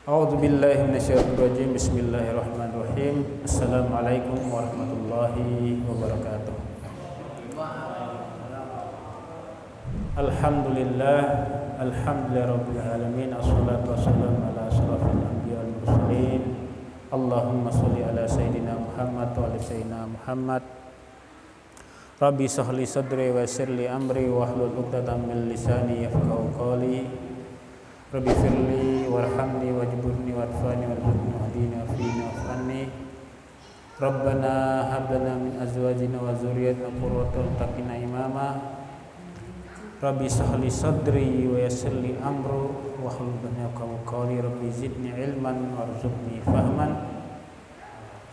A'udzu billahi minasyaitonir rajim. Bismillahirrahmanirrahim. Assalamualaikum warahmatullahi wabarakatuh. Alhamdulillah, alhamdulillahirabbil alamin. Assalatu wassalamu ala asyrafil anbiya'i wal mursalin. Allahumma shalli ala sayidina Muhammad wa ala sayyidina Muhammad. Rabbi shrah li sadri wa yassir li amri wahlul 'uqdatam min lisani yafqahu qawli. Rabbi firli warhamni wajburni warfani warzuqni wahdini wafini wafani. Rabbana hab lana min azwajina wa dzurriyyatina qurrata a'yun imama. Rabbi shrah li sadri wa yassir li amri wahlul 'uqdatam min qawli. Rabbi zidni ilman warzuqni fahman.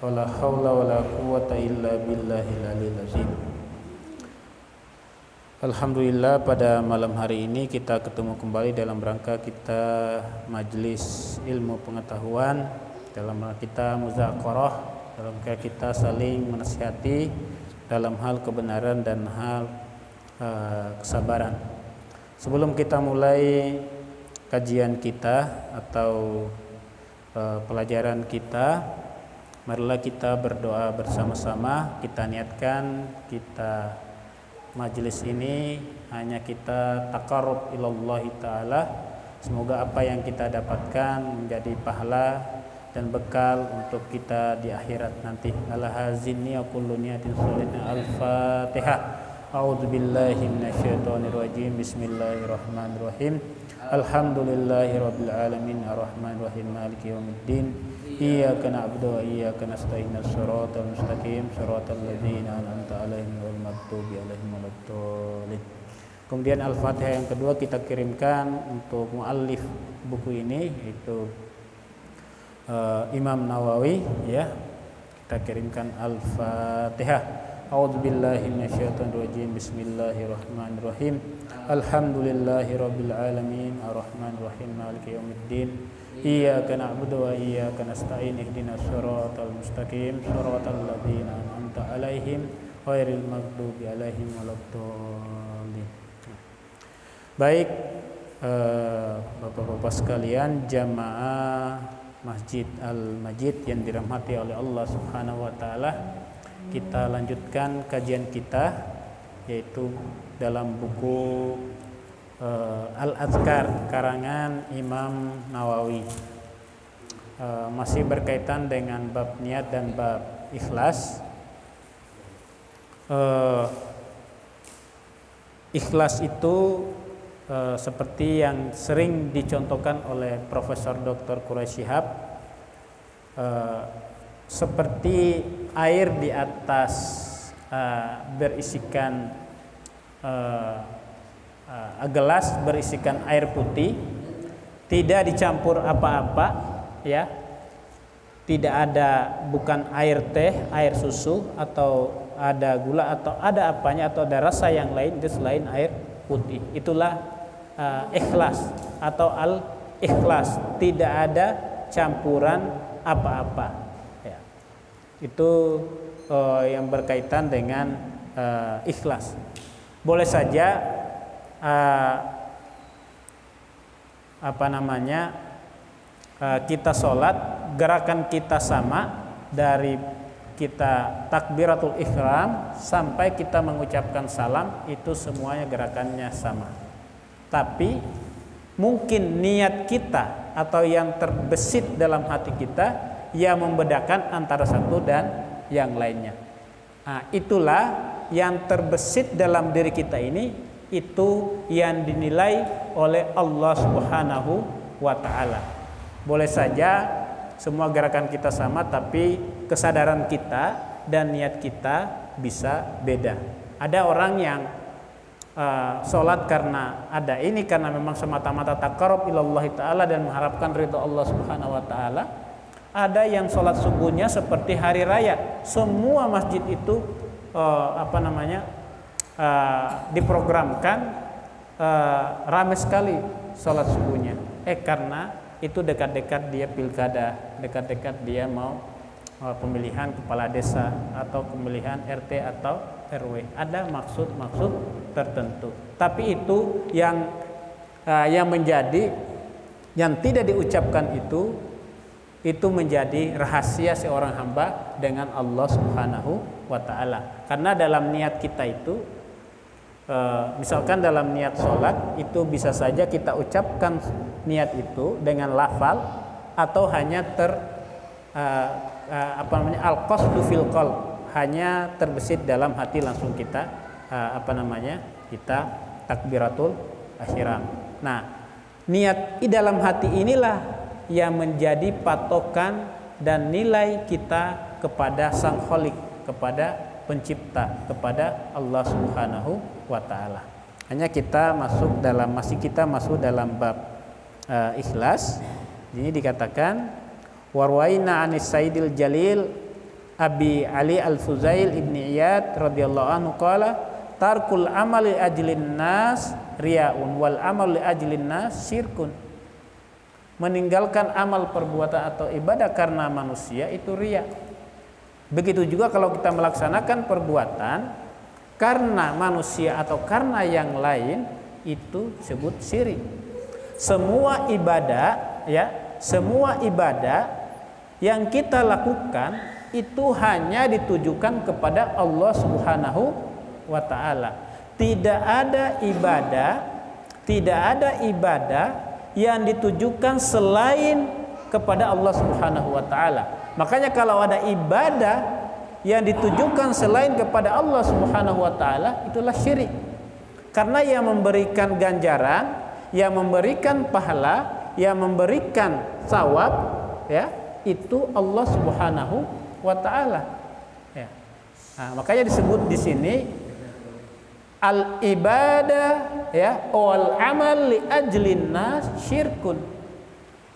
Wala haula wala quwwata illa billahil aliyyil azim. Alhamdulillah, pada malam hari ini kita ketemu kembali dalam rangka kita majelis ilmu pengetahuan, dalam rangka kita muzaqarah, dalam rangka kita saling menasihati dalam hal kebenaran dan hal kesabaran. Sebelum kita mulai kajian kita atau pelajaran kita, marilah kita berdoa bersama-sama. Kita niatkan kita majelis ini hanya kita taqarrub ilallahi ta'ala. Semoga apa yang kita dapatkan menjadi pahala dan bekal untuk kita di akhirat nanti. Ala hazinni wa kullu niyatin sholihatin. Al-Fatihah. A'udzu billahi minasyaitonir rajim. Bismillahirrahmanirrahim. Alhamdulillahirabbil alamin arrahmanir rahim maliki yaumiddin. Iyyaka na'budu wa iyyaka nasta'in. Shiratal mustaqim shiratal ladzina an'amta 'alaihim ghairil maghdubi 'alaihim waladdallin. Kemudian Al-Fatihah yang kedua kita kirimkan untuk muallif buku ini, yaitu Imam Nawawi, ya. Kita kirimkan Al-Fatihah. A'udzu billahi minasyaitonir rajim. Bismillahirrahmanirrahim. Alhamdulillahirabbil alamin arrahmanir rahim maliki yaumiddin. Iyyaka na'budu wa iyyaka nasta'in. Ihdinas shiratal mustaqim shiratal ladzina an'amta 'alaihim ghairil maghdubi 'alaihim waladdallin. Baik, Bapak-bapak sekalian, jamaah Masjid Al-Majid yang dirahmati oleh Allah Subhanahu wa taala, kita lanjutkan kajian kita, yaitu dalam buku Al-Adhkar karangan Imam Nawawi. Masih berkaitan dengan bab niat dan bab ikhlas. Ikhlas itu seperti yang sering dicontohkan oleh Profesor Dr. Quraisy Shihab, seperti air di atas berisikan gelas berisikan air putih, tidak dicampur apa-apa, ya, tidak ada, bukan air teh, air susu, atau ada gula, atau ada apanya, atau ada rasa yang lain itu selain air putih. Itulah ikhlas atau al-ikhlas, tidak ada campuran apa-apa, ya. Itu yang berkaitan dengan ikhlas. Boleh saja kita sholat, gerakan kita sama dari kita takbiratul ihram sampai kita mengucapkan salam, itu semuanya gerakannya sama. Tapi mungkin niat kita atau yang terbesit dalam hati kita yang membedakan antara satu dan yang lainnya. Itulah yang terbesit dalam diri kita ini, itu yang dinilai oleh Allah Subhanahu wa ta'ala. Boleh saja semua gerakan kita sama, tapi kesadaran kita dan niat kita bisa beda. Ada orang yang sholat karena ada ini, karena memang semata-mata taqarrub ilallahi ta'ala dan mengharapkan ridha Allah Subhanahu wa ta'ala. Ada yang sholat subuhnya seperti hari raya, semua masjid itu diprogramkan ramai sekali sholat subuhnya. Karena itu dekat-dekat dia pilkada, dekat-dekat dia mau pemilihan kepala desa atau pemilihan RT atau RW. Ada maksud-maksud tertentu. Tapi itu yang menjadi yang tidak diucapkan itu menjadi rahasia seorang hamba dengan Allah Subhanahu wa taala. Karena dalam niat kita itu misalkan dalam niat sholat itu bisa saja kita ucapkan niat itu dengan lafal atau hanya al-qasdu fil qalb, hanya terbesit dalam hati, langsung kita kita takbiratul ihram. Nah, niat di dalam hati inilah yang menjadi patokan dan nilai kita kepada Sang Khalik, kepada Pencipta, kepada Allah Subhanahu wa taala. Hanya masih kita masuk dalam bab ikhlas. Ini dikatakan warwaina anis Sayyidil Jalil Abi Ali Al-Fuzail Ibni Iyad radhiyallahu anhu qala tarkul amali ajlin nas riyaun wal amalu ajlin nas syirkun. Meninggalkan amal perbuatan atau ibadah karena manusia itu riya. Begitu juga kalau kita melaksanakan perbuatan karena manusia atau karena yang lain, itu disebut syirik. Semua ibadah yang kita lakukan itu hanya ditujukan kepada Allah Subhanahu wa taala. Tidak ada ibadah yang ditujukan selain kepada Allah Subhanahu wa taala. Makanya kalau ada ibadah yang ditujukan selain kepada Allah Subhanahu wa taala, itulah syirik. Karena yang memberikan ganjaran, yang memberikan pahala, yang memberikan thawab, ya, itu Allah Subhanahu wa taala. Ya. Nah, makanya disebut di sini al ibadah, ya, wal amal li ajlin nas syirkun.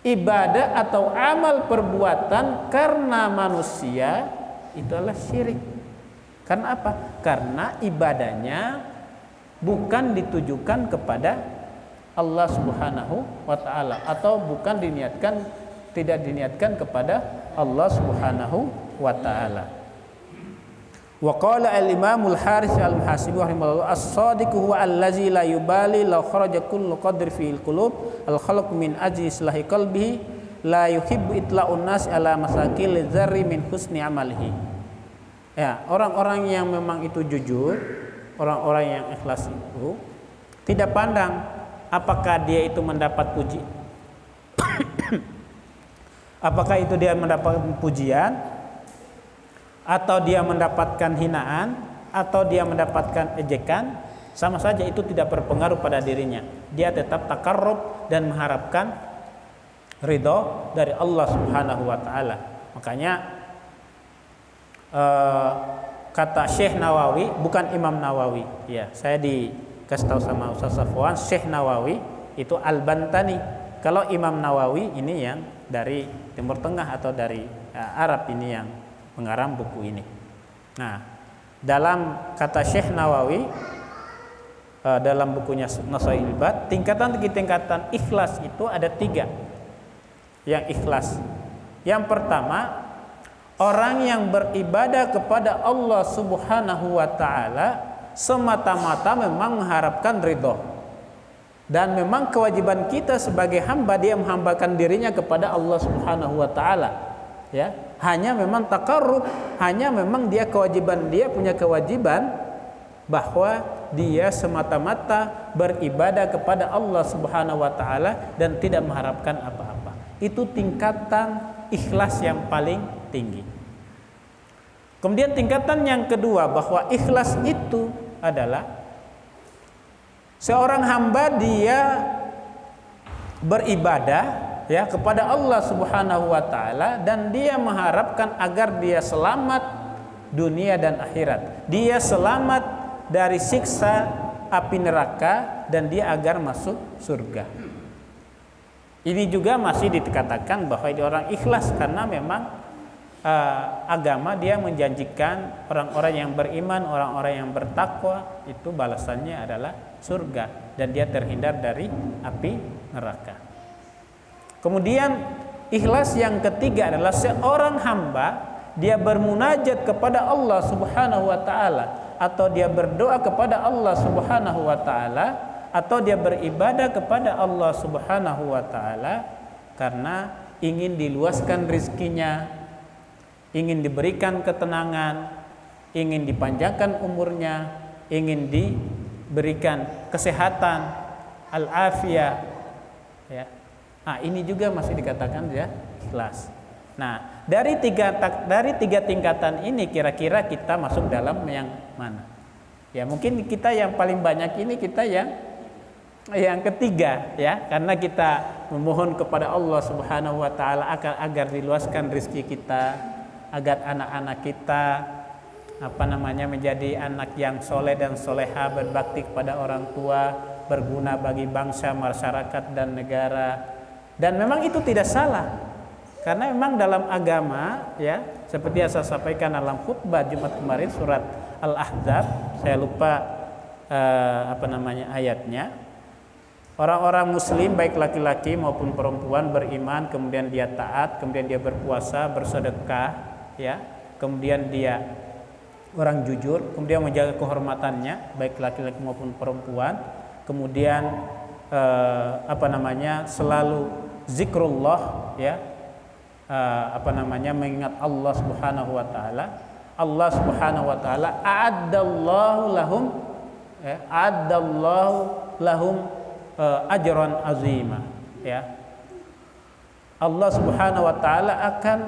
Ibadah atau amal perbuatan karena manusia itu adalah syirik. Karena apa? Karena ibadahnya bukan ditujukan kepada Allah Subhanahu wa taala, atau tidak diniatkan kepada Allah Subhanahu wa taala. Wa qala al-Imam al-Harits al-Muhasibi rahimahullah as-sadiqu huwa allazi la yubali law kharaja kullu qadri fil qulub al-khalq min ajli islahi qalbihi la yuhibbu itla'un nas ala masakil dzarri min husni amalihi. Ya, orang-orang yang memang itu jujur, orang-orang yang ikhlas itu tidak pandang apakah dia itu mendapat puji apakah itu dia mendapat pujian, atau dia mendapatkan hinaan, atau dia mendapatkan ejekan, sama saja itu tidak berpengaruh pada dirinya. Dia tetap takarrub dan mengharapkan ridho dari Allah Subhanahu wa taala. Makanya kata Syekh Nawawi, bukan Imam Nawawi, ya, saya dikasih tahu sama Ustaz Safwan, Syekh Nawawi itu Al-Bantani. Kalau Imam Nawawi ini yang dari Timur Tengah atau dari Arab, ini yang mengarang buku ini. Nah, dalam kata Syekh Nawawi dalam bukunya Nasaihul Ibad, tingkatan ikhlas itu ada 3. Yang ikhlas, yang pertama, orang yang beribadah kepada Allah Subhanahu wa taala semata-mata memang mengharapkan ridho, dan memang kewajiban kita sebagai hamba, dia menghambakan dirinya kepada Allah Subhanahu wa taala, ya, hanya memang takarrub, hanya memang dia punya kewajiban bahwa dia semata-mata beribadah kepada Allah Subhanahu wa taala dan tidak mengharapkan apa-apa. Itu tingkatan ikhlas yang paling tinggi. Kemudian tingkatan yang kedua, bahwa ikhlas itu adalah seorang hamba dia beribadah, ya, kepada Allah Subhanahu wa taala, dan dia mengharapkan agar dia selamat dunia dan akhirat. Dia selamat dari siksa api neraka dan dia agar masuk surga. Ini juga masih dikatakan bahwa dia orang ikhlas, karena memang agama dia menjanjikan orang-orang yang beriman, orang-orang yang bertakwa itu balasannya adalah surga dan dia terhindar dari api neraka. Kemudian ikhlas yang ketiga adalah seorang hamba dia bermunajat kepada Allah Subhanahu wa taala, atau dia berdoa kepada Allah Subhanahu wa taala atau dia beribadah kepada Allah Subhanahu wa taala karena ingin diluaskan rizkinya, ingin diberikan ketenangan, ingin dipanjangkan umurnya, ingin diberikan kesehatan, al-afiyah, ya. Nah, ini juga masih dikatakan ya ikhlas. Nah, dari tiga tingkatan ini kira-kira kita masuk dalam yang mana? Ya, mungkin kita yang paling banyak ini kita yang ketiga, ya, karena kita memohon kepada Allah Subhanahu wa taala agar diluaskan rezeki kita, agar anak-anak kita menjadi anak yang soleh dan soleha, berbakti kepada orang tua, berguna bagi bangsa, masyarakat dan negara. Dan memang itu tidak salah. Karena memang dalam agama, ya, seperti yang saya sampaikan dalam khutbah Jumat kemarin surat Al-Ahzab, saya lupa ayatnya. Orang-orang muslim baik laki-laki maupun perempuan beriman, kemudian dia taat, kemudian dia berpuasa, bersedekah, ya. Kemudian dia orang jujur, kemudian menjaga kehormatannya baik laki-laki maupun perempuan. Kemudian selalu zikrullah, ya. Mengingat Allah Subhanahu wa taala. Allah Subhanahu wa taala a'addallahu lahum ajran azima, ya. Allah Subhanahu wa taala akan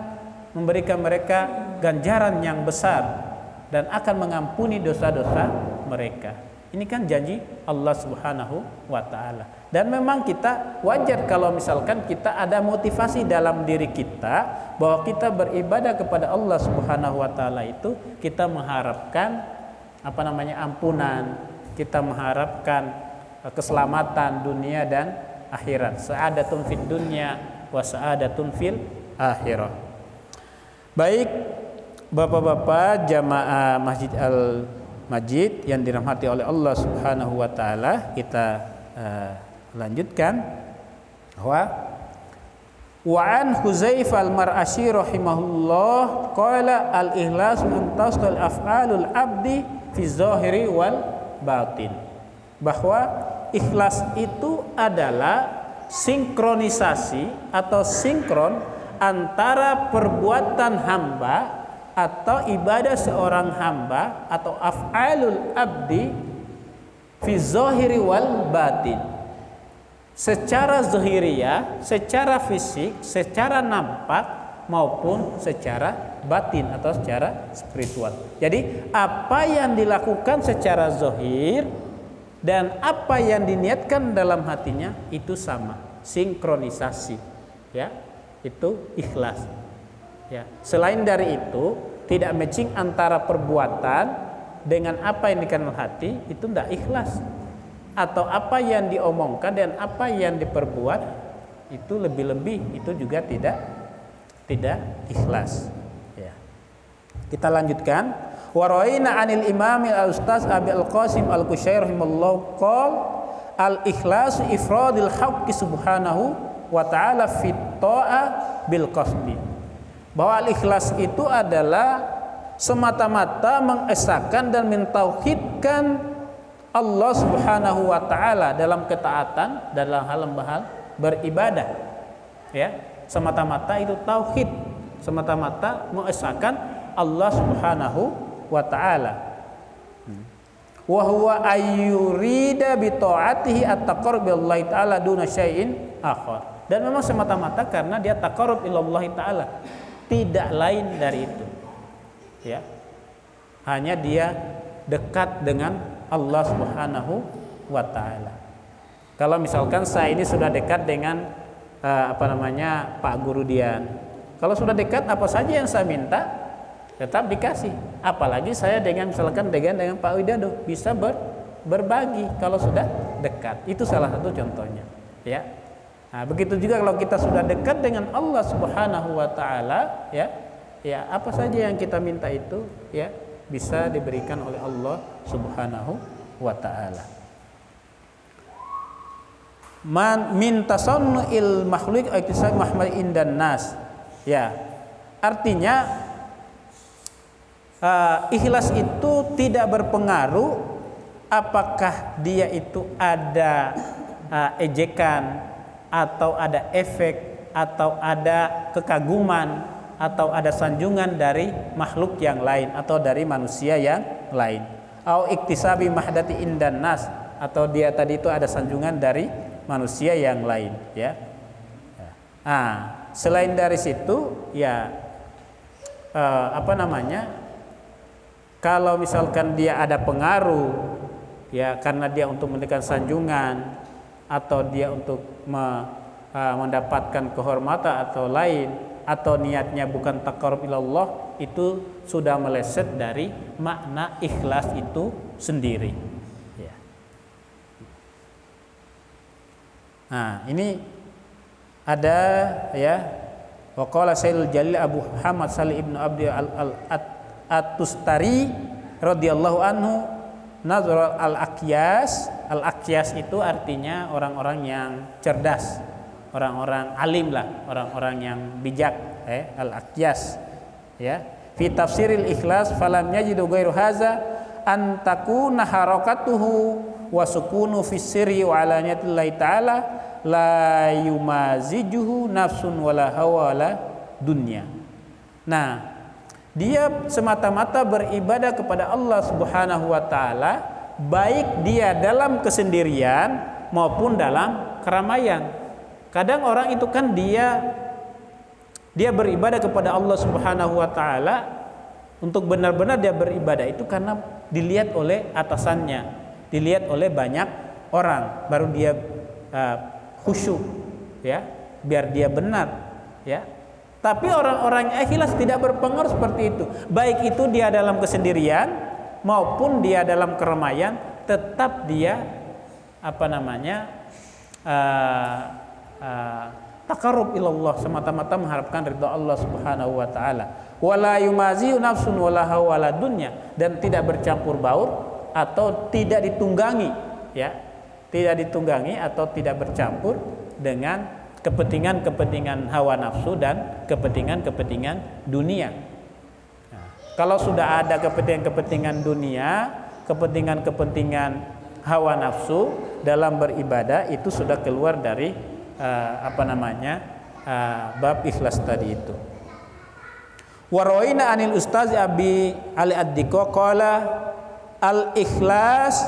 memberikan mereka ganjaran yang besar dan akan mengampuni dosa-dosa mereka. Ini kan janji Allah Subhanahu wa taala. Dan memang kita wajar kalau misalkan kita ada motivasi dalam diri kita bahwa kita beribadah kepada Allah Subhanahu wa taala itu kita mengharapkan ampunan, kita mengharapkan keselamatan dunia dan akhirat. Sa'adatun fid dunya wa sa'adatun fil akhirah. Baik, Bapak-bapak jamaah Masjid Al-Majid yang dirahmati oleh Allah Subhanahu wa taala, kita lanjutkan wa an Huzaifah al-Mar'ashi rahimahullah qala al-ikhlas an tasdal af'alul abdi fi zahiri wal batin, bahwa ikhlas itu adalah sinkronisasi atau sinkron antara perbuatan hamba atau ibadah seorang hamba atau af'alul abdi fi zahiri wal batin, secara zahiriyah, secara fisik, secara nampak maupun secara batin atau secara spiritual. Jadi apa yang dilakukan secara zahir dan apa yang diniatkan dalam hatinya itu sama, sinkronisasi, ya, itu ikhlas, ya. Selain dari itu tidak matching antara perbuatan dengan apa yang dikenal hati, itu tidak ikhlas. Atau apa yang diomongkan dan apa yang diperbuat itu lebih-lebih, itu juga tidak ikhlas, ya. Kita lanjutkan. Wa rawaina 'anil imam al-ustaz Abi al-Qasim al-Kusyairi rahimahullah qol al-ikhlas ifradil haqqi subhanahu wa ta'ala fit ta'a bil qasdi, bahwa al-ikhlas itu adalah semata-mata mengesahkan dan mentauhidkan Allah Subhanahu wa taala dalam ketaatan, dalam hal beribadah, ya. Semata-mata itu tauhid, semata-mata mengesahkan Allah Subhanahu wa taala. Wa huwa ayyurida bi ta'atihi at-taqarrub billahi taala duna syai'in akhar. Dan memang semata-mata karena dia taqarrub ilallahi taala, tidak lain dari itu, ya. Hanya dia dekat dengan Allah Subhanahu wa taala. Kalau misalkan saya ini sudah dekat dengan Pak Guru Dian. Kalau sudah dekat, apa saja yang saya minta tetap dikasih. Apalagi saya misalkan dengan Pak Widado bisa berbagi kalau sudah dekat. Itu salah satu contohnya, ya. Nah, begitu juga kalau kita sudah dekat dengan Allah Subhanahu wa taala, ya, apa saja yang kita minta itu, ya, bisa diberikan oleh Allah Subhanahu wa ta'ala. Man min tasannu'il makhluq aitisab mahmad indan nas, ya. Artinya ikhlas itu tidak berpengaruh apakah dia itu ada ejekan atau ada efek atau ada kekaguman atau ada sanjungan dari makhluk yang lain atau dari manusia yang lain. Au iktisabi mahdati indan nas, atau dia tadi itu ada sanjungan dari manusia yang lain, ya. Selain dari situ, ya kalau misalkan dia ada pengaruh, ya karena dia untuk mendapatkan sanjungan atau dia untuk mendapatkan kehormatan atau lain, atau niatnya bukan taqarrub ilallah, itu sudah meleset dari makna ikhlas itu sendiri, ya. Ini ada, ya, waqala Sayyidul Jalil Abu Muhammad Salih ibnu Abdi At-Tustari radhiyallahu anhu, nazar al-aqyas. Al-aqyas itu artinya orang-orang yang cerdas, orang-orang alim lah, orang-orang yang bijak, al-aqyas, ya. Fi tafsiril ikhlas falam yajidu ghairu hadza an takuna harakatuhu wa sukunu fi sirri wa alaniyatillahi ta'ala la yumazijuhu nafsun wala hawa wala dunya. Nah, dia semata-mata beribadah kepada Allah Subhanahu wa taala, baik dia dalam kesendirian maupun dalam keramaian. Kadang orang itu kan dia beribadah kepada Allah Subhanahu wa taala, untuk benar-benar dia beribadah itu karena dilihat oleh atasannya, dilihat oleh banyak orang, baru dia khusyuk, ya, biar dia benar, ya. Tapi orang-orang yang ikhlas tidak berpengaruh seperti itu. Baik itu dia dalam kesendirian maupun dia dalam keramaian, tetap dia taqarrub ilallah, semata-mata mengharapkan ridha Allah Subhanahu wa taala. Wala yumaziu nafsun wala hawa wala dunya, dan tidak bercampur baur atau tidak ditunggangi, ya. Tidak ditunggangi atau tidak bercampur dengan kepentingan-kepentingan hawa nafsu dan kepentingan-kepentingan dunia. Kalau sudah ada kepentingan-kepentingan dunia, kepentingan-kepentingan hawa nafsu dalam beribadah, itu sudah keluar dari bab ikhlas tadi itu. Warawaina anil ustaz Abi Ali Ad-Diqo qala al-ikhlas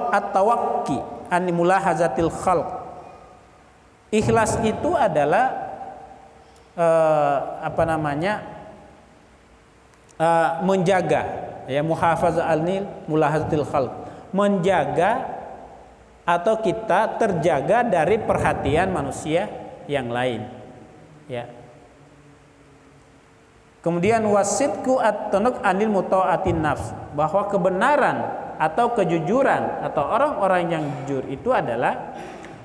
at-tawakki an mulahazatil khalq. Ikhlas itu adalah menjaga, ya, muhafazah anil mulahazatil khalq, menjaga atau kita terjaga dari perhatian manusia yang lain, ya. Kemudian wasidku at-tanuk anil muta'atin nafs, bahwa kebenaran atau kejujuran atau orang-orang yang jujur itu adalah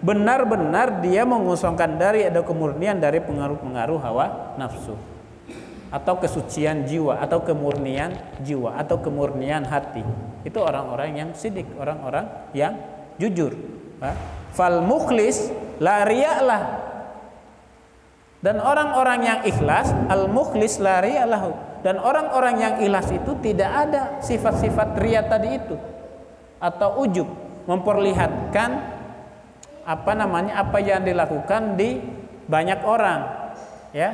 benar-benar dia mengosongkan dari ada kemurnian dari pengaruh-pengaruh hawa nafsu, atau kesucian jiwa atau kemurnian jiwa atau kemurnian hati. Itu orang-orang yang sidik, orang-orang yang jujur. Fal mukhlis la riya'lah, dan orang-orang yang ikhlas, al mukhlis la riya'lahu, dan orang-orang yang ikhlas itu tidak ada sifat-sifat riya tadi itu atau ujub, memperlihatkan apa yang dilakukan di banyak orang, ya,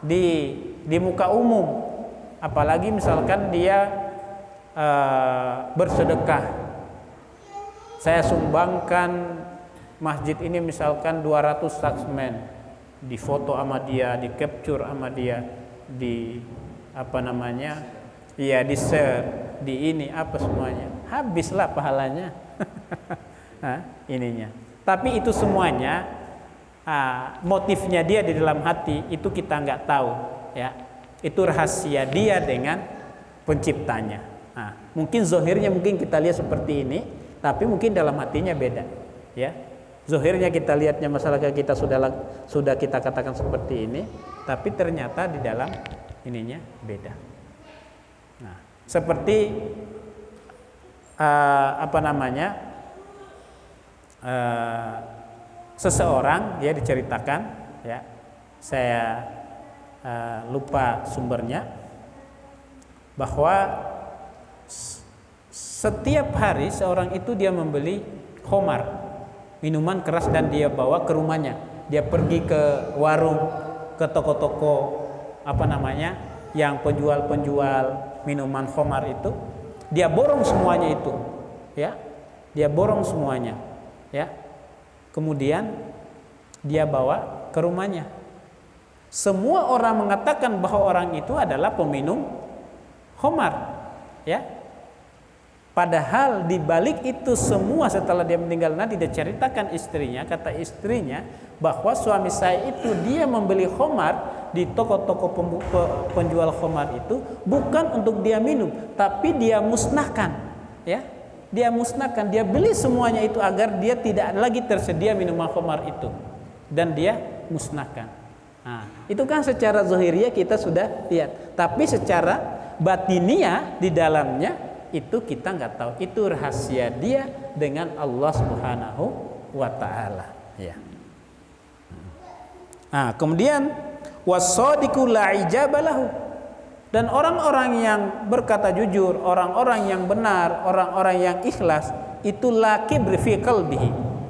di muka umum. Apalagi misalkan dia bersedekah, saya sumbangkan masjid ini misalkan 200 saksmen, di foto sama dia, di capture sama dia, di di share, di ini semuanya, habislah pahalanya. Ininya. Tapi itu semuanya motifnya dia di dalam hati itu kita nggak tahu, ya. Itu rahasia dia dengan penciptanya. Mungkin zohirnya mungkin kita lihat seperti ini, tapi mungkin dalam hatinya beda, ya. Zohirnya kita lihatnya masyarakat kita sudah kita katakan seperti ini, tapi ternyata di dalam ininya beda. Seperti seseorang, dia diceritakan, ya, saya lupa sumbernya, bahwa setiap hari seorang itu dia membeli khamar, minuman keras, dan dia bawa ke rumahnya. Dia pergi ke warung, ke toko-toko yang penjual-penjual minuman khamar itu, dia borong semuanya itu, ya. Dia borong semuanya, ya. Kemudian dia bawa ke rumahnya. Semua orang mengatakan bahwa orang itu adalah peminum khamar, ya. Padahal di balik itu semua setelah dia meninggal nanti dia ceritakan istrinya, kata istrinya bahwa suami saya itu dia membeli khamar di toko-toko penjual khamar itu bukan untuk dia minum, tapi dia musnahkan, ya. Dia musnahkan, dia beli semuanya itu agar dia tidak lagi tersedia minuman khamar itu, dan dia musnahkan. Nah, itu kan secara zahiriyah kita sudah lihat, tapi secara batiniah di dalamnya itu kita nggak tahu, itu rahasia dia dengan Allah Subhanahu wa taala, ya. Nah, kemudian wasadiqu la ijabalahu, dan orang-orang yang berkata jujur, orang-orang yang benar, orang-orang yang ikhlas itu la kibri fi qalbihi,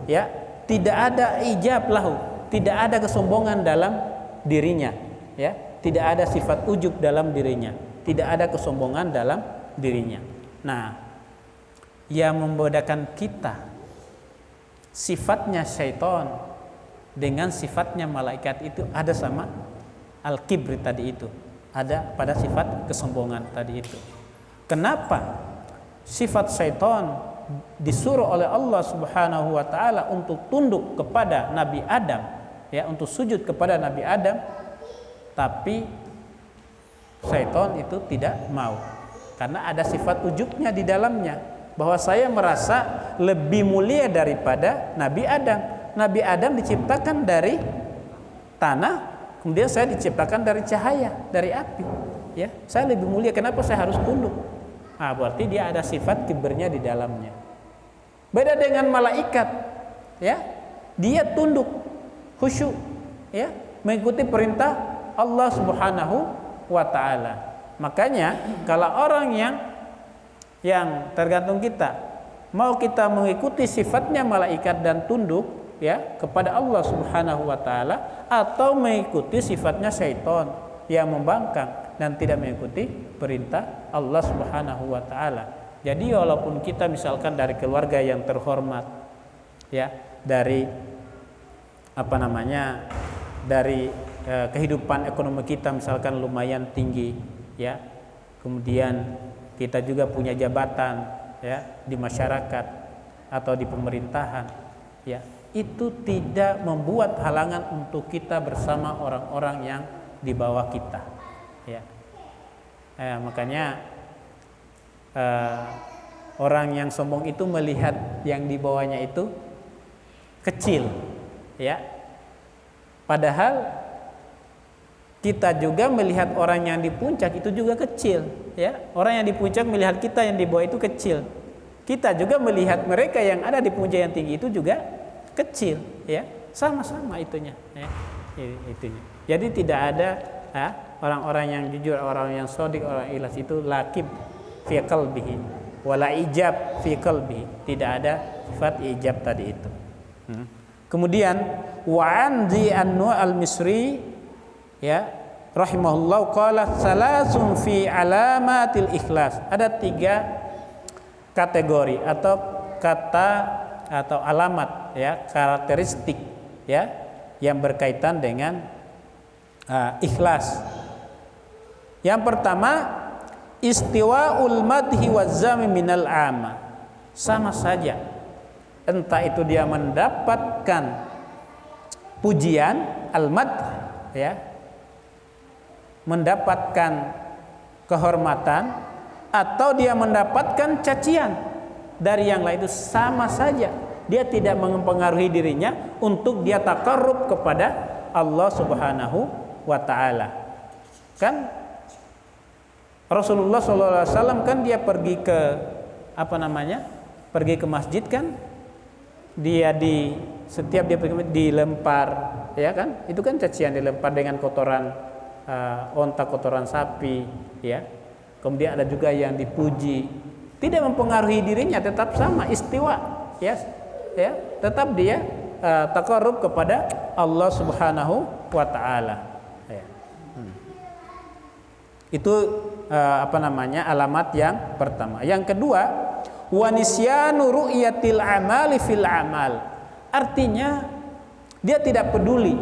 ya, tidak ada ijab lahu, tidak ada kesombongan dalam dirinya, ya, tidak ada sifat ujub dalam dirinya, tidak ada kesombongan dalam dirinya. Nah, yang membedakan kita sifatnya syaitan dengan sifatnya malaikat itu ada sama al-kibri tadi itu, ada pada sifat kesombongan tadi itu. Kenapa sifat syaitan disuruh oleh Allah Subhanahu wa taala untuk tunduk kepada Nabi Adam, ya, untuk sujud kepada Nabi Adam, tapi syaitan itu tidak mau? Karena ada sifat ujubnya di dalamnya, bahwa saya merasa lebih mulia daripada Nabi Adam. Nabi Adam diciptakan dari tanah, kemudian saya diciptakan dari cahaya, dari api, ya. Saya lebih mulia, kenapa saya harus tunduk? Nah, berarti dia ada sifat kibernya di dalamnya. Beda dengan malaikat, ya. Dia tunduk, khusyuk, ya, mengikuti perintah Allah Subhanahu wa taala. Makanya kalau orang yang tergantung kita, mau kita mengikuti sifatnya malaikat dan tunduk, ya, kepada Allah Subhanahu wa taala, atau mengikuti sifatnya syaitan yang membangkang dan tidak mengikuti perintah Allah Subhanahu wa taala. Jadi walaupun kita misalkan dari keluarga yang terhormat, ya, dari dari kehidupan ekonomi kita misalkan lumayan tinggi, ya, kemudian kita juga punya jabatan, ya, di masyarakat atau di pemerintahan, ya, itu tidak membuat halangan untuk kita bersama orang-orang yang di bawah kita, ya. Makanya orang yang sombong itu melihat yang di bawahnya itu kecil, ya, padahal kita juga melihat orang yang di puncak itu juga kecil, ya. Orang yang di puncak melihat kita yang di bawah itu kecil. Kita juga melihat mereka yang ada di puncak yang tinggi itu juga kecil, ya. Sama-sama itunya, ya. Itunya. Jadi tidak ada, ya, orang-orang yang jujur, orang yang shadiq, orang ikhlas itu lakib fi qalbihi wala ijab fi qalbihi. Tidak ada sifat ijab tadi itu. Kemudian wa anzi annu al-Misri, ya, rahimahullah, qala salasun fi alamatil ikhlas. Ada 3 kategori atau kata atau alamat, ya, karakteristik, ya, yang berkaitan dengan ikhlas. Yang pertama, istiwaul madhi wazami minal ama. Sama saja, entah itu dia mendapatkan pujian al-madh, ya, mendapatkan kehormatan, atau dia mendapatkan cacian dari yang lain, itu sama saja. Dia tidak mempengaruhi dirinya untuk dia takarrub kepada Allah Subhanahu wa taala. Kan Rasulullah SAW kan dia pergi ke pergi ke masjid kan, dia setiap dia pergi dilempar, ya kan, itu kan cacian, dilempar dengan kotoran onta, kotoran sapi, ya. Kemudian ada juga yang dipuji, tidak mempengaruhi dirinya, tetap sama istiwa, ya, tetap dia taqarrub kepada Allah Subhanahu wa taala. Ya. Itu alamat yang pertama. Yang kedua, wa nisyanu ru'yatil amali fil amal. Artinya dia tidak peduli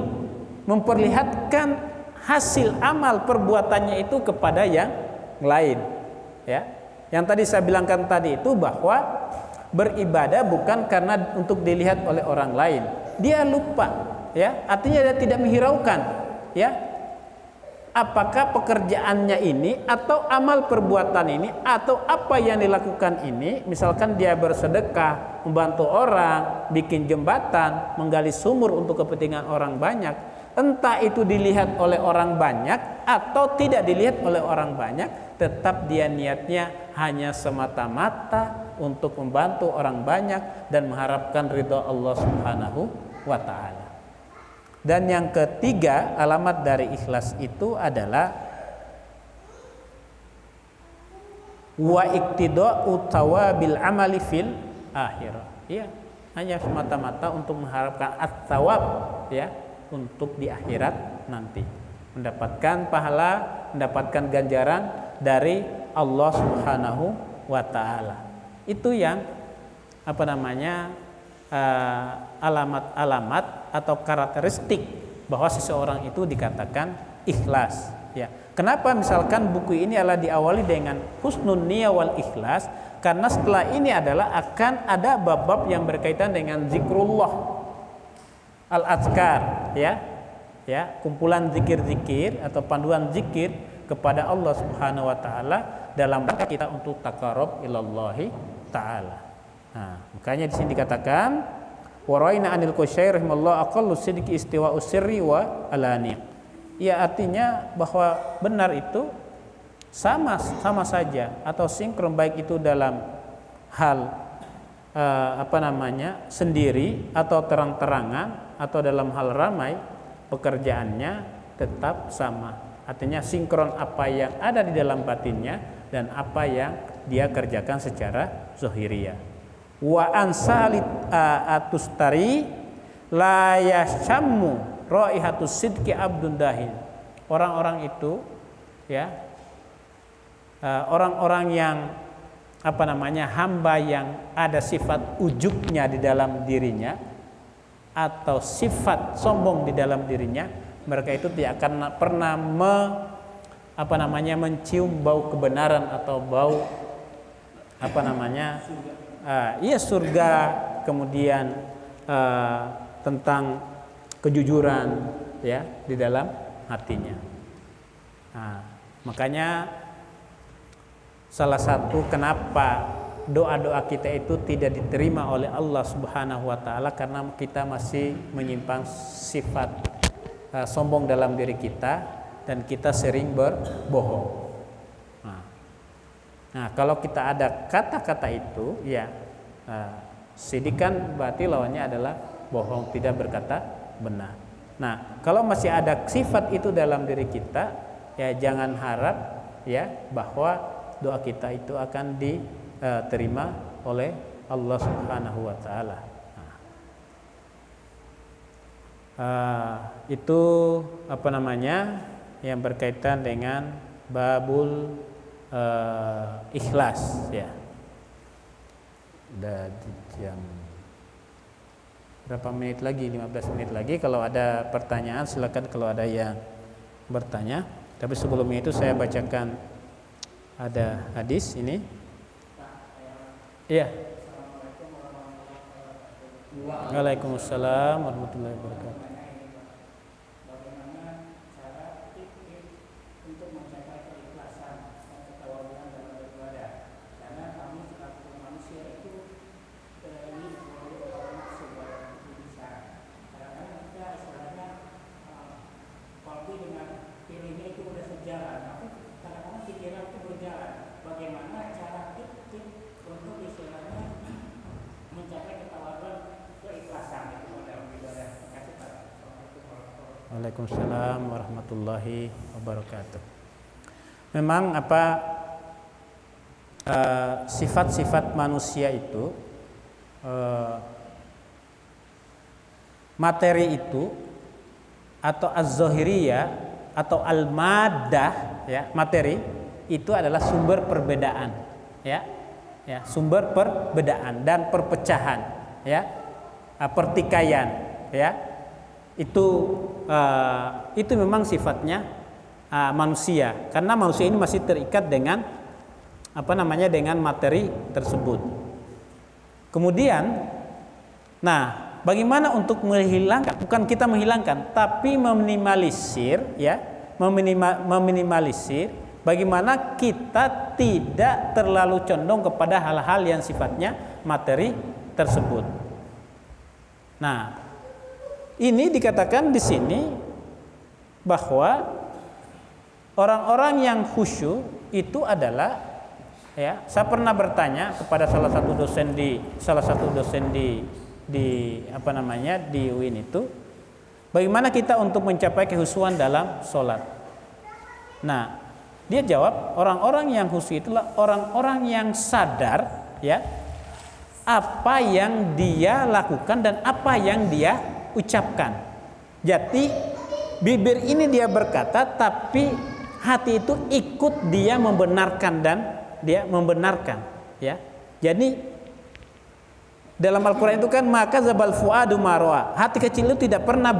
memperlihatkan hasil amal perbuatannya itu kepada yang lain, ya. Yang tadi saya bilangkan tadi itu bahwa beribadah bukan karena untuk dilihat oleh orang lain. Dia lupa, ya. Artinya dia tidak menghiraukan, ya. Apakah pekerjaannya ini atau amal perbuatan ini atau apa yang dilakukan ini, misalkan dia bersedekah, membantu orang, bikin jembatan, menggali sumur untuk kepentingan orang banyak, entah itu dilihat oleh orang banyak atau tidak dilihat oleh orang banyak, tetap dia niatnya hanya semata-mata untuk membantu orang banyak dan mengharapkan ridha Allah Subhanahu wa taala. Dan yang ketiga, alamat dari ikhlas itu adalah wa iktida'u thawabil amali fil akhirah. Ya, hanya semata-mata untuk mengharapkan at-thawab, ya, untuk di akhirat nanti mendapatkan pahala, mendapatkan ganjaran dari Allah Subhanahu wa taala. Itu yang alamat-alamat atau karakteristik bahwa seseorang itu dikatakan ikhlas, ya. Kenapa misalkan buku ini adalah diawali dengan husnun niyah wal ikhlas? Karena setelah ini adalah akan ada bab-bab yang berkaitan dengan zikrullah, al-azkar, ya, kumpulan zikir-zikir atau panduan zikir kepada Allah Subhanahu wa taala dalam rangka kita untuk taqarrub ilallahi taala. Nah, makanya di sini dikatakan waraina anil Qusyairi rahimallahu aqallu sidqi istiwa'u sirri wa alani. Ya, artinya bahwa benar itu sama saja atau sinkron, baik itu dalam hal sendiri atau terang-terangan atau dalam hal ramai, pekerjaannya tetap sama. Artinya sinkron apa yang ada di dalam batinnya dan apa yang dia kerjakan secara zahiriyah. Wa ansalit atustari la yashammu raihatus sidqi abdun dahin. Orang-orang itu, ya, orang-orang yang hamba yang ada sifat ujubnya di dalam dirinya atau sifat sombong di dalam dirinya, mereka itu tidak akan pernah mencium bau kebenaran atau bau surga, kemudian tentang kejujuran, ya, di dalam hatinya. Nah, makanya salah satu kenapa doa-doa kita itu tidak diterima oleh Allah Subhanahu wa taala karena kita masih menyimpan sifat sombong dalam diri kita dan kita sering berbohong. Nah, kalau kita ada kata-kata itu, ya, sidikan berarti lawannya adalah bohong, tidak berkata benar. Nah, kalau masih ada sifat itu dalam diri kita, ya jangan harap, ya, bahwa doa kita itu akan diterima oleh Allah Subhanahu wa taala. Itu yang berkaitan dengan babul ikhlas, ya. Udah jam berapa menit lagi? 15 menit lagi. Kalau ada pertanyaan silakan, kalau ada yang bertanya. Tapi sebelumnya itu saya bacakan ada hadis ini. Iya. Waalaikumsalam warahmatullahi wabarakatuh. Waalaikumsalam warahmatullahi wabarakatuh. Memang sifat-sifat manusia itu, materi itu atau az-zahiriyah atau al-maddah, ya, materi itu adalah sumber perbedaan, ya, sumber perbedaan dan perpecahan, ya, pertikaian, ya, itu memang sifatnya manusia, karena manusia ini masih terikat dengan dengan materi tersebut. Kemudian, nah, bagaimana untuk menghilangkan? Bukan kita menghilangkan, tapi meminimalisir, ya, meminimalisir. Bagaimana kita tidak terlalu condong kepada hal-hal yang sifatnya materi tersebut. Nah, ini dikatakan di sini bahwa orang-orang yang khusyuk itu adalah, ya, saya pernah bertanya kepada salah satu dosen di di UIN itu, bagaimana kita untuk mencapai kekhusyuan dalam sholat. Nah, dia jawab, orang-orang yang khusyuk itulah orang-orang yang sadar, ya, apa yang dia lakukan dan apa yang dia ucapkan. Jadi bibir ini dia berkata, tapi hati itu ikut dia membenarkan dan dia membenarkan, ya. Jadi dalam Al-Quran itu kan, maka zabal fuadu marwa, hati kecil itu tidak pernah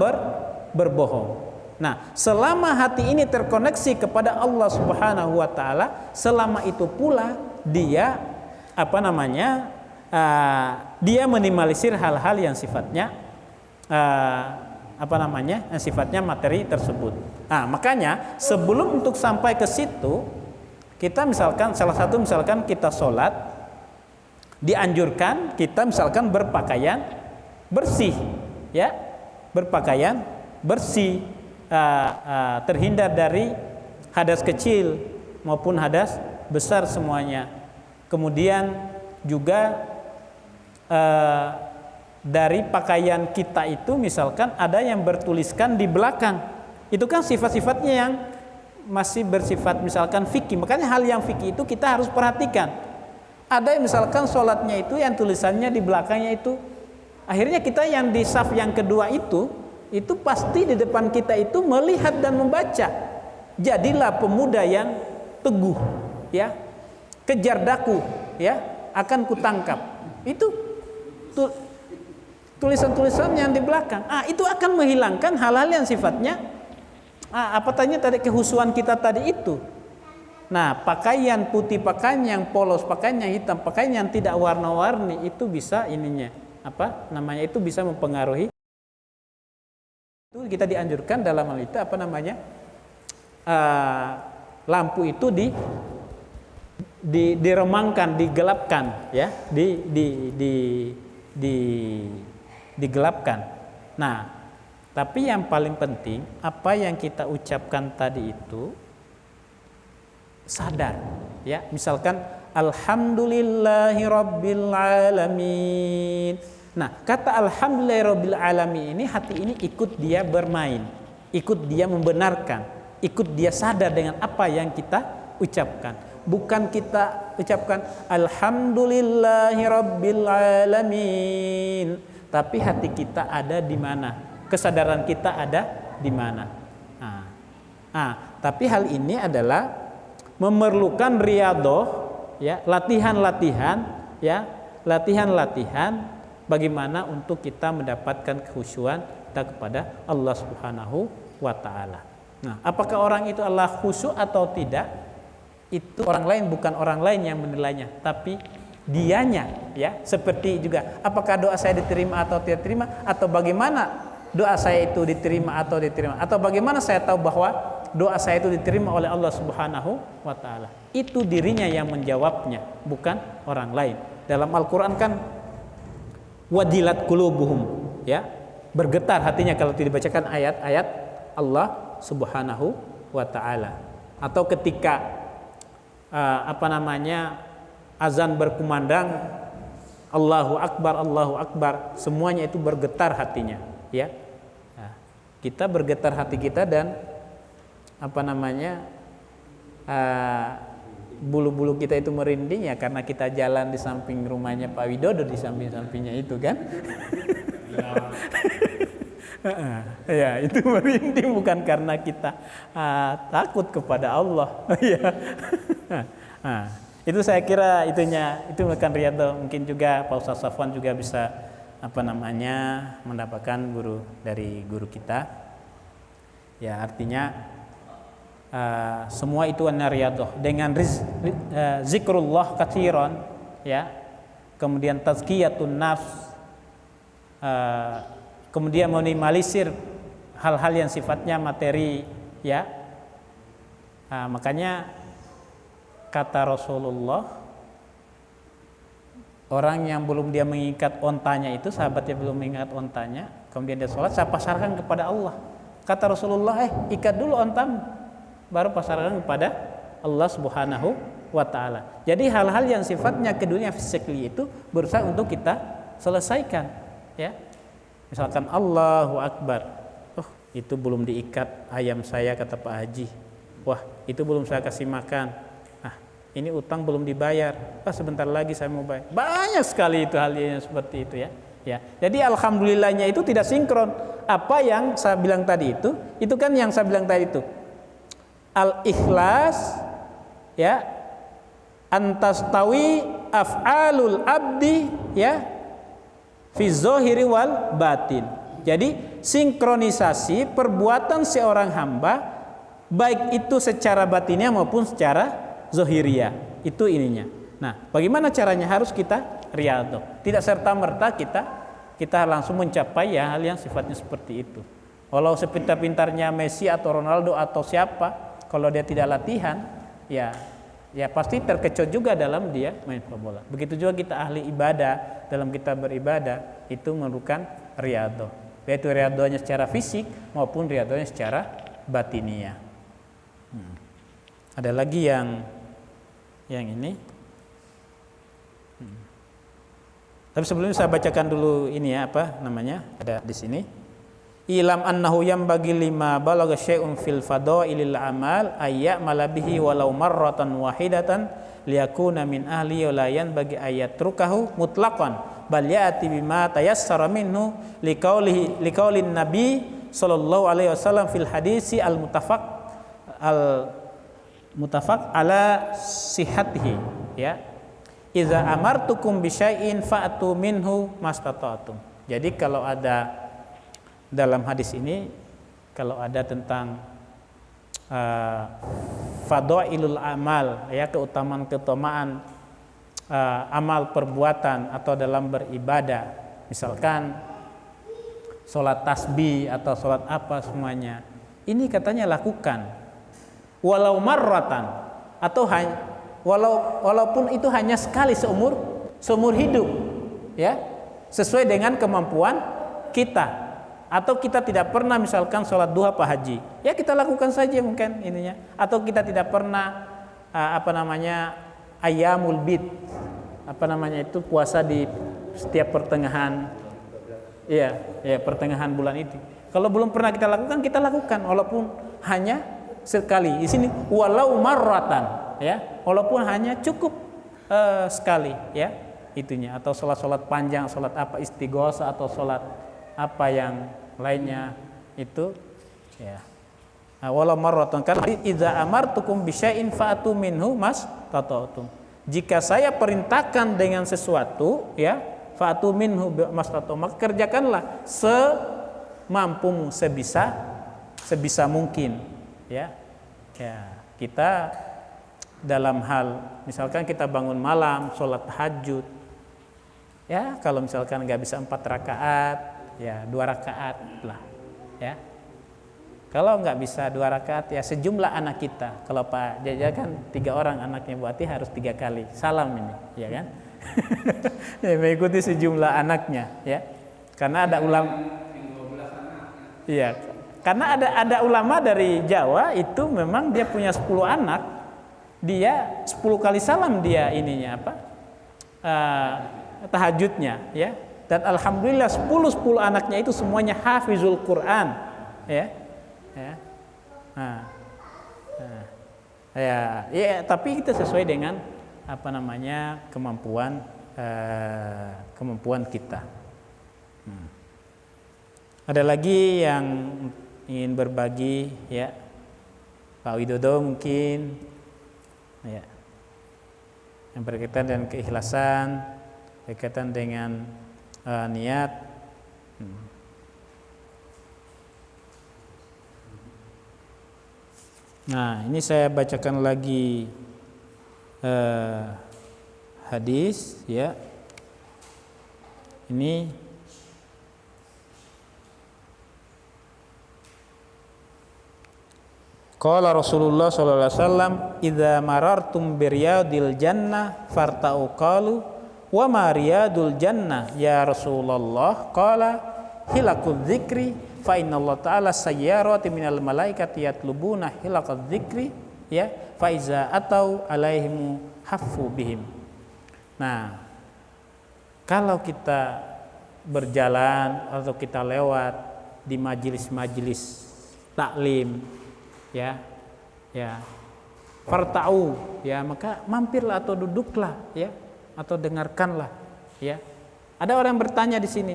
berbohong. Nah, selama hati ini terkoneksi kepada Allah Subhanahu wa taala, selama itu pula dia dia minimalisir hal-hal yang sifatnya yang sifatnya materi tersebut. Nah, makanya sebelum untuk sampai ke situ, kita misalkan kita sholat, dianjurkan kita misalkan berpakaian bersih, ya, berpakaian bersih, terhindar dari hadas kecil maupun hadas besar semuanya. Kemudian juga dari pakaian kita itu misalkan ada yang bertuliskan di belakang, itu kan sifat-sifatnya yang masih bersifat misalkan fikih. Makanya hal yang fikih itu kita harus perhatikan. Ada yang misalkan sholatnya itu yang tulisannya di belakangnya itu, akhirnya kita yang di saf yang kedua itu pasti di depan kita itu melihat dan membaca. Jadilah pemuda yang teguh, ya, kejar daku, ya, akan kutangkap. Itu tulisan-tulisan yang di belakang. Itu akan menghilangkan hal-hal yang sifatnya tadi kekhusyuan kita tadi itu. Nah, pakaian putih, pakaian yang polos, pakaian yang hitam, pakaian yang tidak warna-warni itu bisa itu bisa mempengaruhi. Itu kita dianjurkan dalam hal itu lampu itu diremangkan, digelapkan, ya, digelapkan. Nah, tapi yang paling penting apa yang kita ucapkan tadi itu sadar, ya. Misalkan alhamdulillahirabbil alamin. Nah, kata alhamdulillahirabbil alamin ini, hati ini ikut dia bermain, ikut dia membenarkan, ikut dia sadar dengan apa yang kita ucapkan. Bukan kita ucapkan alhamdulillahirabbil alamin, tapi hati kita ada di mana? Kesadaran kita ada di mana? Tapi hal ini adalah memerlukan riyadhah, ya, latihan-latihan, ya, latihan-latihan bagaimana untuk kita mendapatkan kekhusyuan kita kepada Allah Subhanahu wa taala. Nah, apakah orang itu Allah khusyuk atau tidak? Itu orang lain, bukan orang lain yang menilainya, tapi dianya, ya. Seperti juga apakah doa saya diterima atau tidak diterima, atau bagaimana doa saya itu diterima atau diterima, atau bagaimana saya tahu bahwa doa saya itu diterima oleh Allah Subhanahu wa taala. Itu dirinya yang menjawabnya, bukan orang lain. Dalam Al-Qur'an kan wadilat qulubuhum, ya, bergetar hatinya kalau tidak dibacakan ayat-ayat Allah Subhanahu wa taala. Atau ketika azan berkumandang, Allahu Akbar, semuanya itu bergetar hatinya, ya. Nah, kita bergetar hati kita dan bulu-bulu kita itu merinding ya karena kita jalan di samping rumahnya Pak Widodo, di samping-sampingnya itu kan. Ya, itu merinding bukan karena kita takut kepada Allah. Ya. Itu saya kira itu bukan riyadhah. Mungkin juga Pak Ustaz Safwan juga bisa mendapatkan guru dari guru kita. Ya, artinya semua itu riyadhah dengan zikrullah katsiran, ya. Kemudian tazkiyatun nafs, kemudian minimalisir hal-hal yang sifatnya materi, ya. Makanya kata Rasulullah, orang yang belum dia mengikat ontanya itu, sahabatnya belum mengikat ontanya, kemudian dia sholat, saya pasarkan kepada Allah. Kata Rasulullah, ikat dulu ontamu, baru pasarkan kepada Allah Subhanahu wa ta'ala. Jadi hal-hal yang sifatnya ke dunia fisikly itu berusaha untuk kita selesaikan, ya. Misalkan Allahu Akbar, itu belum diikat ayam saya kata Pak Haji, wah itu belum saya kasih makan, ini utang belum dibayar, sebentar lagi saya mau bayar. Banyak sekali itu hal yang seperti itu, ya. Ya, jadi alhamdulillahnya itu tidak sinkron. Apa yang saya bilang tadi itu kan yang saya bilang tadi itu al-ikhlas, ya, antastawi af'alul abdi, ya, fi zahiri wal batin. Jadi sinkronisasi perbuatan seorang hamba baik itu secara batinnya maupun secara zahiriyah. Itu ininya. Nah, bagaimana caranya? Harus kita riyadhah. Tidak serta-merta kita langsung mencapai hal yang sifatnya seperti itu. Walau sepintar-pintarnya Messi atau Ronaldo atau siapa, kalau dia tidak latihan, ya pasti terkecoh juga dalam dia main bola. Begitu juga kita ahli ibadah, dalam kita beribadah itu memerlukan riyadhah. Yaitu riyadhahnya secara fisik maupun riyadhahnya secara batiniyah. Ada lagi yang ini. Tapi sebelumnya saya bacakan dulu ini, ya, ada di sini. Ilam annahu yambagi lima balagha syai'un fil fadailil amal ayya'mala bihi walau marratan wahidatan liyakuna min ahli la yanbaghi ayatrukahu mutlaqan bal ya'ti bima tayassara minhu liqaulin nabi sallallahu alaihi wasallam fil hadisi al mutafaq ala sihhatihi, ya. Iza amartukum bisyai'in fa'tu minhu mastata'tum. Jadi kalau ada dalam hadis ini, kalau ada tentang fadailul amal, ya, keutamaan amal perbuatan atau dalam beribadah, misalkan sholat tasbih atau sholat apa semuanya, ini katanya lakukan walau marratan, atau walaupun itu hanya sekali seumur hidup, ya, sesuai dengan kemampuan kita. Atau kita tidak pernah misalkan sholat duha Pak Haji, ya kita lakukan saja mungkin ininya. Atau kita tidak pernah ayyamul bid, itu puasa di setiap pertengahan, ya pertengahan bulan itu. Kalau belum pernah kita lakukan walaupun hanya sekali. Di sini walau marratan, ya, walaupun hanya cukup sekali, ya, itunya. Atau sholat panjang, sholat apa istighosa atau sholat apa yang lainnya itu, ya. Walau marratan, kan idza amartukum bisyai'in fa'tu minhu mastata'tum. Jika saya perintahkan dengan sesuatu, ya, fa'tu minhu mastata'tum, maka kerjakanlah semampumu, sebisa mungkin, ya. Ya, kita dalam hal misalkan kita bangun malam, sholat tahajud, ya, kalau misalkan nggak bisa 4 rakaat, ya 2 rakaat lah, ya. Kalau nggak bisa 2 rakaat, ya sejumlah anak kita. Kalau Pak Jaja kan 3 orang anaknya, berarti harus 3 kali salam ini, ya kan? Ya, mengikuti sejumlah anaknya, ya. Karena ada ulama, iya, karena ada ulama dari Jawa itu memang dia punya 10 anak, dia 10 kali salam dia ininya tahajudnya, ya. Dan alhamdulillah 10 anaknya itu semuanya hafizul Quran, ya. Ya. Ya, tapi kita sesuai dengan kemampuan kita. Ada lagi yang ingin berbagi, ya, Pak Widodo mungkin, ya, yang berkaitan dengan keikhlasan, berkaitan dengan niat. Nah, ini saya bacakan lagi hadis, ya. Ini qala Rasulullah sallallahu alaihi wasallam, "Idza marartum biryadil jannah farta'u." Qalu, "Wa ma riyadul jannah ya Rasulullah?" Qala, "Hilaqudz dzikri fa innallaha ta'ala sayyarati minal malaikati yatlubuna hilaqadz dzikri, ya, fa iza atau alaihim haffu bihim." Nah, kalau kita berjalan atau kita lewat di majelis-majelis taklim, ya, farta'u, ya, maka mampirlah atau duduklah, ya, atau dengarkanlah, ya. Ada orang bertanya di sini,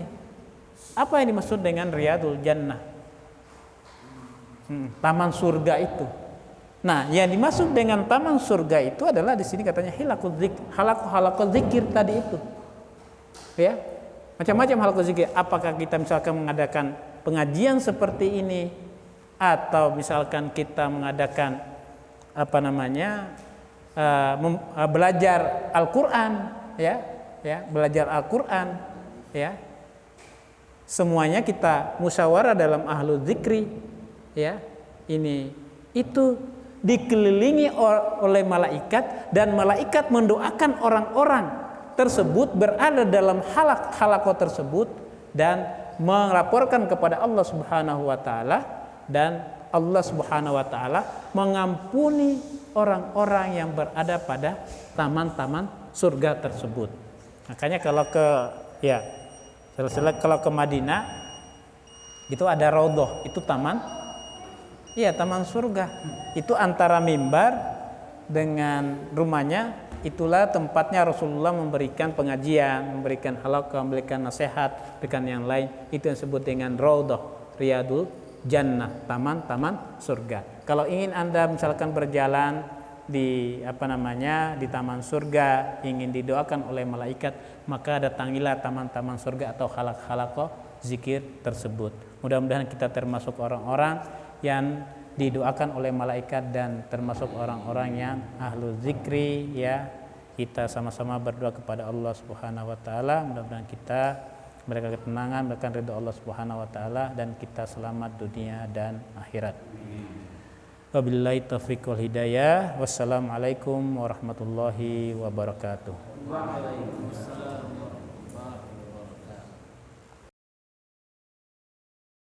apa yang dimaksud dengan riyadul jannah? Taman surga itu. Nah, yang dimaksud dengan taman surga itu adalah di sini katanya halaqul zikir tadi itu. Ya. Macam-macam halaqul zikir. Apakah kita misalkan mengadakan pengajian seperti ini, atau misalkan kita mengadakan belajar Al-Qur'an, ya, belajar Al-Qur'an, ya. Semuanya kita musyawarah dalam ahlu dzikri, ya. Itu dikelilingi oleh malaikat, dan malaikat mendoakan orang-orang tersebut berada dalam halaqah tersebut dan melaporkan kepada Allah Subhanahu wa taala, dan Allah Subhanahu wa taala mengampuni orang-orang yang berada pada taman-taman surga tersebut. Makanya kalau ke Madinah itu ada raudhah, itu taman surga. Itu antara mimbar dengan rumahnya, itulah tempatnya Rasulullah memberikan pengajian, memberikan halaqah, memberikan nasihat, memberikan yang lain. Itu yang disebut dengan raudhah, riyadul jannah, taman-taman surga. Kalau ingin Anda misalkan berjalan di di taman surga, ingin didoakan oleh malaikat, maka datangilah taman-taman surga atau halaqah zikir tersebut. Mudah-mudahan kita termasuk orang-orang yang didoakan oleh malaikat dan termasuk orang-orang yang ahlu zikri, ya. Kita sama-sama berdoa kepada Allah Subhanahu wa taala, mudah-mudahan kita mereka ketenangan, mereka ridha Allah Subhanahu wa taala, dan kita selamat dunia dan akhirat. Wabillahi taufiq wal hidayah. Wassalamualaikum warahmatullahi wabarakatuh. Waalaikumsalam.